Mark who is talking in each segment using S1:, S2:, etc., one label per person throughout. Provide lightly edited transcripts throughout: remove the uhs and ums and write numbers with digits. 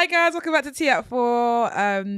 S1: Hi guys, welcome back to Tea at 4.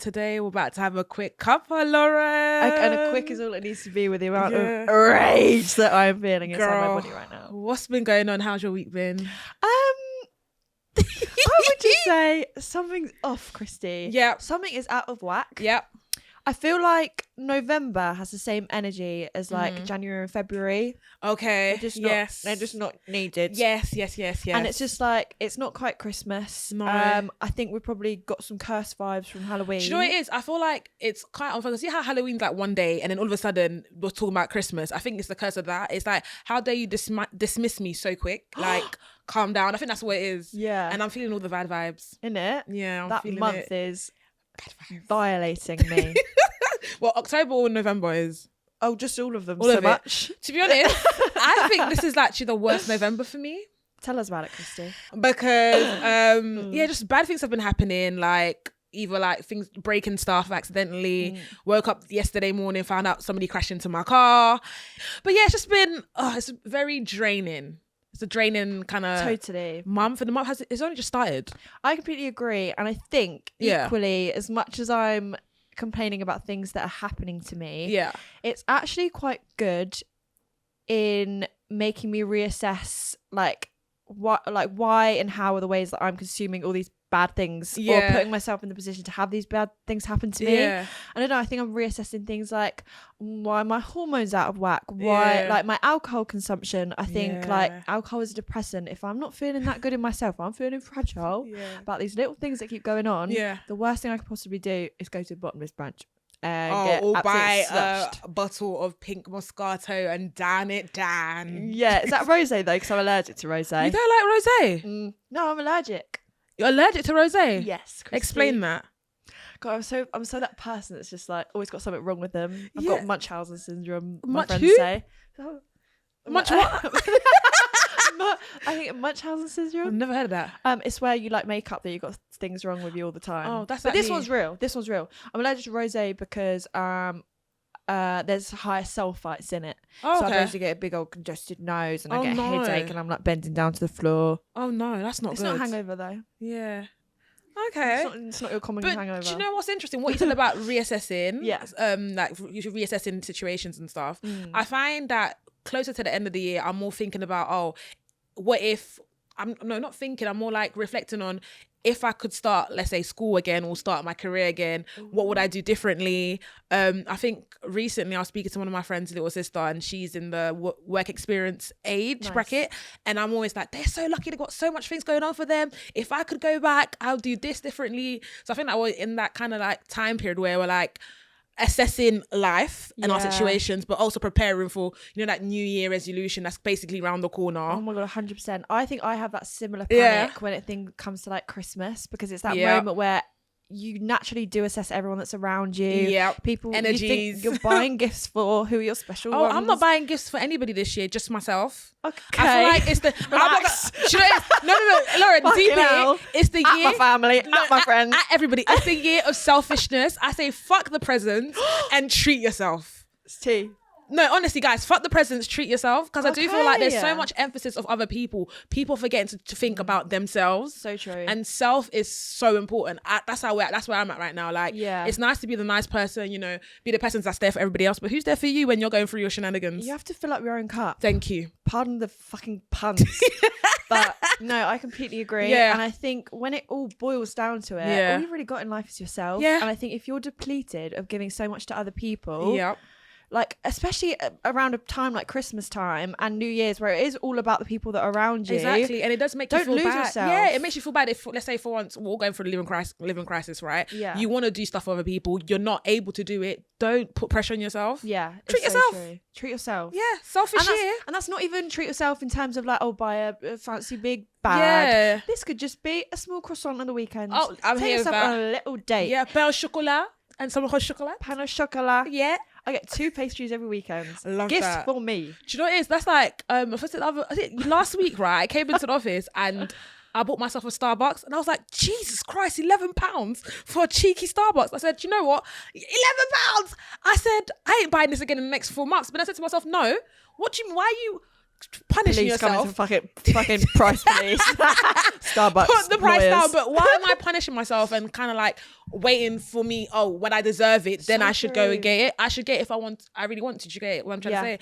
S1: Today we're about to have a quick cuppa, Lauren.
S2: And a quick is all it needs to be with the amount of rage that I'm feeling inside my body right now.
S1: What's been going on? How's your week been?
S2: I would just say something's off, Christy.
S1: Yep.
S2: Something is out of whack.
S1: Yep.
S2: I feel like November has the same energy as like January and February.
S1: Okay.
S2: They're just not needed.
S1: Yes.
S2: And it's just like, it's not quite Christmas.
S1: No.
S2: I think we've probably got some curse vibes from Halloween.
S1: Do you know what it is? I feel like it's quite unfair. See how Halloween's like one day and then all of a sudden we're talking about Christmas. I think it's the curse of that. It's like, how dare you dismiss me so quick? Like, calm down. I think that's what it is.
S2: Yeah.
S1: And I'm feeling all the bad vibes.
S2: Innit?
S1: Yeah, I'm
S2: that
S1: feeling
S2: month
S1: it.
S2: is violating me.
S1: Well, October or November is?
S2: Oh, just all of them.
S1: All
S2: so
S1: of it.
S2: much.
S1: To be honest, I think this is actually the worst November for me.
S2: Tell us about it, Christy.
S1: Because just bad things have been happening, like either like things breaking stuff accidentally. Woke up yesterday morning, found out somebody crashed into my car. But yeah, it's just been it's very draining. It's a draining kind of
S2: Totally
S1: month, and the month it's only just started.
S2: I completely agree, and I think equally as much as I'm complaining about things that are happening to me, it's actually quite good in making me reassess why and how are the ways that I'm consuming all these bad things or putting myself in the position to have these bad things happen to me. I don't know, I think I'm reassessing things like why my hormones out of whack, why like my alcohol consumption. I think like alcohol is a depressant. If I'm not feeling that good in myself, I'm feeling fragile about these little things that keep going on, the worst thing I could possibly do is go to the bottomless brunch
S1: or buy
S2: slushed.
S1: a bottle of pink Moscato and down it down.
S2: Is that rosé though? Because I'm allergic to rosé.
S1: You don't like rosé?
S2: No, I'm allergic.
S1: You're allergic to rosé?
S2: Yes, Christy.
S1: Explain that.
S2: God, I'm so that person that's just like always got something wrong with them. I've got Munchausen syndrome. My friends say.
S1: Munch what?
S2: I think Munchausen syndrome.
S1: I've never heard of that.
S2: It's where you like make up that you got things wrong with you all the time.
S1: Oh, that's.
S2: But
S1: like
S2: this one's real. This one's real. I'm allergic to rosé because there's higher sulfites in it.
S1: Oh,
S2: so
S1: okay.
S2: I basically get a big old congested nose and I get a headache and I'm like bending down to the floor.
S1: Oh no, that's not
S2: it's
S1: good.
S2: It's not a hangover though.
S1: Yeah. Okay.
S2: It's not your common hangover.
S1: Do you know what's interesting? What you said about reassessing. Like you reassessing situations and stuff. I find that closer to the end of the year, I'm more thinking about, what if I'm not thinking, I'm more like reflecting on if I could start, let's say, school again or start my career again, what would I do differently? I think recently I was speaking to one of my friends' little sister and she's in the work experience age bracket. And I'm always like, they're so lucky, they've got so much things going on for them. If I could go back, I'll do this differently. So I think that we're in that kind of like time period where we're like, assessing life and our situations, but also preparing for, that New Year resolution that's basically around the corner.
S2: Oh my God, 100%. I think I have that similar panic when it comes to like Christmas, because it's that moment where you naturally do assess everyone that's around you. People, energies. You think you're buying gifts for who are your special ones.
S1: I'm not buying gifts for anybody this year, just myself.
S2: Okay.
S1: I feel like it's the no, Lauren, DP, it's the year.
S2: At my family, at my friends.
S1: At everybody. It's the year of selfishness. I say fuck the presents and treat yourself.
S2: It's tea.
S1: No, honestly, guys, fuck the presents, treat yourself. Because I do feel like there's so much emphasis of other people. People forgetting to think about themselves.
S2: So true.
S1: And self is so important. That's where I'm at right now. Like, it's nice to be the nice person, be the person that's there for everybody else. But who's there for you when you're going through your shenanigans?
S2: You have to fill up your own cup.
S1: Thank you.
S2: Pardon the fucking puns. But no, I completely agree. And I think when it all boils down to it, all you've really got in life is yourself. And I think if you're depleted of giving so much to other people, like especially around a time like Christmas time and New Year's, where it is all about the people that are around you.
S1: Exactly, and it does make you feel bad.
S2: Don't lose yourself.
S1: Yeah, it makes you feel bad if, let's say, for once we're all going through the living crisis, right? Yeah. You want to do stuff for other people, you're not able to do it. Don't put pressure on yourself.
S2: Yeah,
S1: treat yourself.
S2: True. Treat yourself.
S1: Yeah, selfish here.
S2: And that's not even treat yourself in terms of like, buy a fancy big bag. Yeah. This could just be a small croissant on the weekend.
S1: Oh, I'm
S2: Take
S1: here with
S2: yourself
S1: that.
S2: on a little date.
S1: Yeah, pain au chocolat and some hot chocolat.
S2: Pain au chocolat.
S1: Yeah.
S2: I get 2 pastries every weekend.
S1: I love
S2: Gifts
S1: that.
S2: for me.
S1: Do you know what it is? That's like I think last week, right? I came into the office and I bought myself a Starbucks and I was like, Jesus Christ, £11 for a cheeky Starbucks. I said, you know what? £11. I said, I ain't buying this again in the next 4 months. But I said to myself, no, why are you punishing
S2: Please
S1: yourself.
S2: Come into fucking price, please. Starbucks.
S1: Put the price
S2: lawyers.
S1: down. But why am I punishing myself and kind of like waiting for me? Oh, when I deserve it, then I should go and get it. I should get it if I really want to. You get it? What I'm trying to say.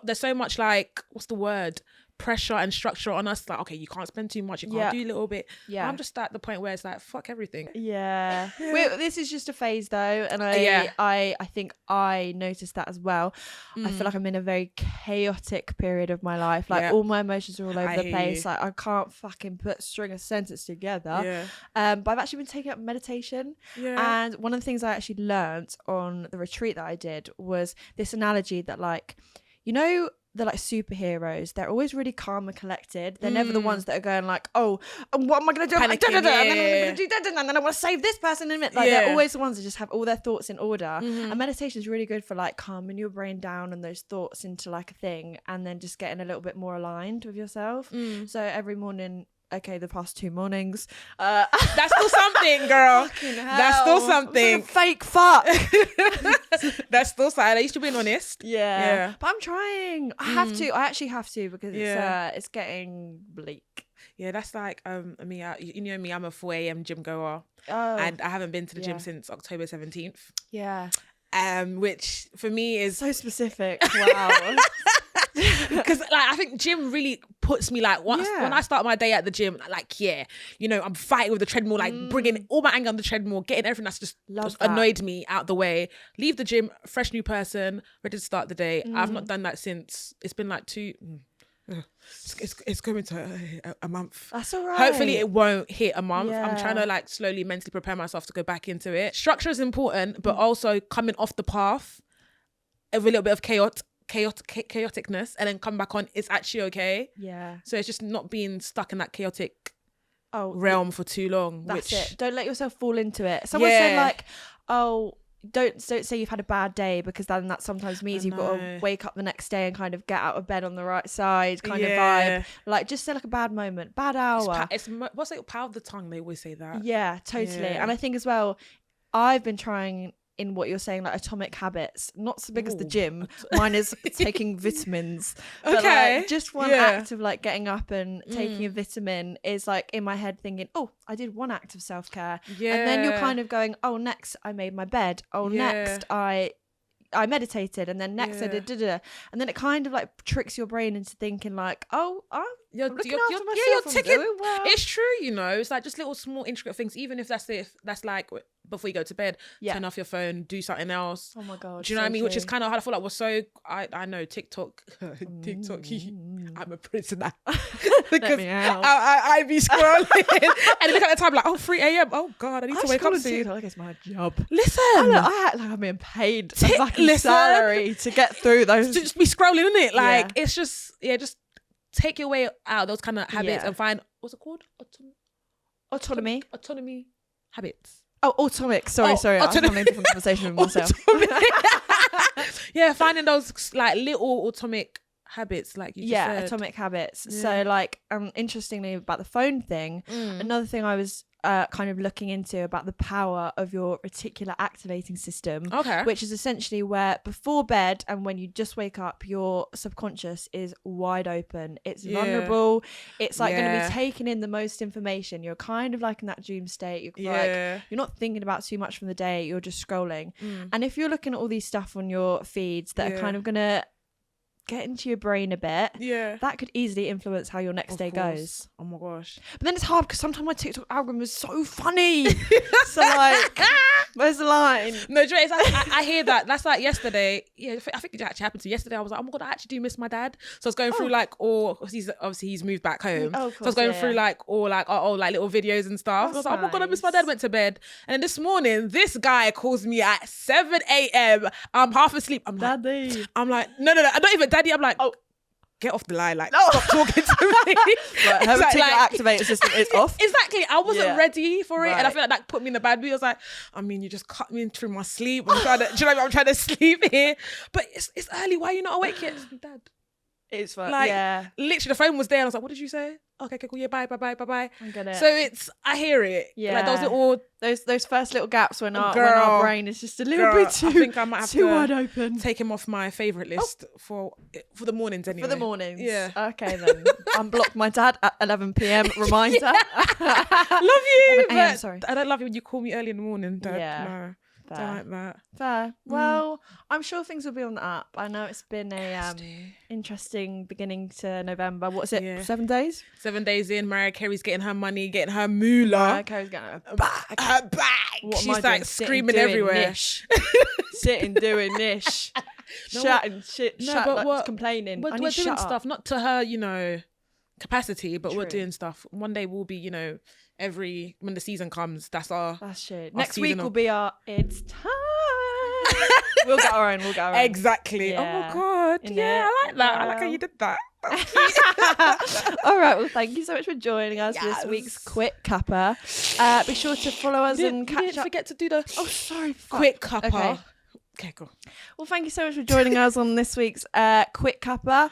S1: There's so much like, what's the word? Pressure and structure on us, like, okay, you can't spend too much, you can't do a little bit. I'm just at the point where it's like, fuck everything.
S2: This is just a phase though, and I think I noticed that as well. I feel like I'm in a very chaotic period of my life, like all my emotions are all over the place, like I can't fucking string a sentence together. But I've actually been taking up meditation, and one of the things I actually learned on the retreat that I did was this analogy that, like, you know, they're like superheroes. They're always really calm and collected. They're never the ones that are going like, oh, what am I going to do? And then I'm going to do that, and then I want to save this person in a minute. Like they're always the ones that just have all their thoughts in order. And meditation is really good for like calming your brain down and those thoughts into like a thing, and then just getting a little bit more aligned with yourself. So every morning, okay, the past 2 mornings,
S1: that's still something, girl. That's still something.
S2: Fake fuck.
S1: That's still something. At least you're being honest.
S2: But I'm trying. I actually have to, because it's getting bleak.
S1: That's like me. You know me, I'm a 4 a.m. gym goer, and I haven't been to the gym since October 17th. Which for me is
S2: so specific. Wow.
S1: Because like I think gym really puts me like when I start my day at the gym, like you know, I'm fighting with the treadmill, like bringing all my anger on the treadmill, getting everything that's just annoyed me out the way, leave the gym, fresh new person, ready to start the day. I've not done that since, it's been like it's going to a month.
S2: That's all right.
S1: Hopefully it won't hit a month. I'm trying to like slowly mentally prepare myself to go back into it. Structure is important, but also coming off the path of a little bit of chaoticness and then come back on, it's actually okay. So it's just not being stuck in that chaotic realm for too long.
S2: That's it. Don't let yourself fall into it. Someone said like, oh, don't say you've had a bad day, because then that sometimes means you've got to wake up the next day and kind of get out of bed on the right side kind of vibe. Like just say like a bad moment, bad hour.
S1: What's it, power of the tongue, they always say that.
S2: Totally. And I think as well, I've been trying in what you're saying, like atomic habits, not so big as the gym. Mine is taking vitamins. But like, just one act of like getting up and taking a vitamin is like in my head thinking, oh, I did one act of self-care. And then you're kind of going, oh, next I made my bed. Oh, next I meditated, and then next I did and then it kind of like tricks your brain into thinking like, oh, you're ticking.
S1: Well. It's true, you know. It's like just little small intricate things. Even if that's like before you go to bed, turn off your phone, do something else.
S2: Oh my god,
S1: do you know what I mean? Which is kind of hard. I feel like we're so. I know TikTok. I'm a prisoner because I be scrolling and look at the time like 3 a.m. Oh god, I need to wake up soon.
S2: Like it's my job.
S1: Listen,
S2: I act like I'm being paid a fucking salary to get through those.
S1: To just be scrolling, isn't it? Like it's just just take your way out of those kind of habits and find, what's it called? Autonomy habits.
S2: Oh, automic. Sorry. I was having a different conversation with myself.
S1: Finding those like little atomic habits, like you just said.
S2: Atomic habits. So like, interestingly about the phone thing, another thing I was kind of looking into about the power of your reticular activating system, which is essentially where before bed and when you just wake up, your subconscious is wide open. It's vulnerable. It's like going to be taking in the most information. You're kind of like in that dream state. You're like, you're not thinking about too much from the day. You're just scrolling. And if you're looking at all these stuff on your feeds that are kind of going to get into your brain a bit, that could easily influence how your next day goes.
S1: Oh my gosh.
S2: But then it's hard because sometimes my TikTok algorithm is so funny. So like, where's the line?
S1: No, Dre, I hear that. That's like yesterday. I think it actually happened to me yesterday. I was like, oh my god, I actually do miss my dad. So I was going through like he's moved back home. So I was going through like little videos and stuff. I was like, oh my god, I miss my dad. Went to bed, and then this morning this guy calls me at 7 a.m. I'm half asleep. I'm like, Daddy. I'm like, no, I don't even Daddy. I'm like, oh, get off the line, like stop talking to me.
S2: Right, her particular activator system is off.
S1: Exactly. I wasn't ready for it, and I feel like that put me in a bad mood. I was like, I mean, you just cut me through my sleep. I'm trying to, do you know what I mean? I'm trying to sleep here, but it's early. Why are you not awake yet? Dad.
S2: It's fine.
S1: Like, literally, the phone was there, and I was like, what did you say? okay, cool, yeah, bye.
S2: I get it.
S1: So I hear it.
S2: Yeah.
S1: Like those little
S2: those first little gaps when our brain is just a little bit too.
S1: I think I might have
S2: too wide open.
S1: Take him off my favourite list for the mornings anyway.
S2: For the mornings.
S1: Yeah.
S2: Okay then. Unblock my dad at 11 p.m. Reminder.
S1: Love you.
S2: 11 a.m., sorry.
S1: I don't love you when you call me early in the morning, Dad.
S2: Yeah.
S1: No.
S2: Fair.
S1: Don't like that.
S2: Fair. Well, I'm sure things will be on the up. I know it's been a interesting beginning to November. What's it? Yeah. 7 days?
S1: 7 days in, Mariah Carey's getting her money, getting her moolah.
S2: Mariah Carey's getting her bag.
S1: Her bag. She's like screaming everywhere.
S2: Sitting doing niche. Shouting shit. Complaining.
S1: We're doing stuff, not to her, capacity, but we're doing stuff. One day we'll be, when the season comes, that's
S2: shit. Next week will be it's time. We'll get our own.
S1: Exactly. Yeah. Oh my God. Yeah, I like that. I like how you did that.
S2: All right. Well, thank you so much for joining us for this week's Quick Cuppa. Be sure to follow us and catch up.
S1: Didn't forget to do the
S2: Quick Cuppa.
S1: Okay, cool.
S2: Well, thank you so much for joining us on this week's Quick Cuppa.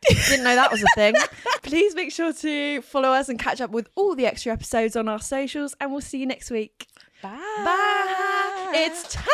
S2: Didn't know that was a thing. Please make sure to follow us and catch up with all the extra episodes on our socials, and we'll see you next week.
S1: Bye.
S2: Bye. It's time.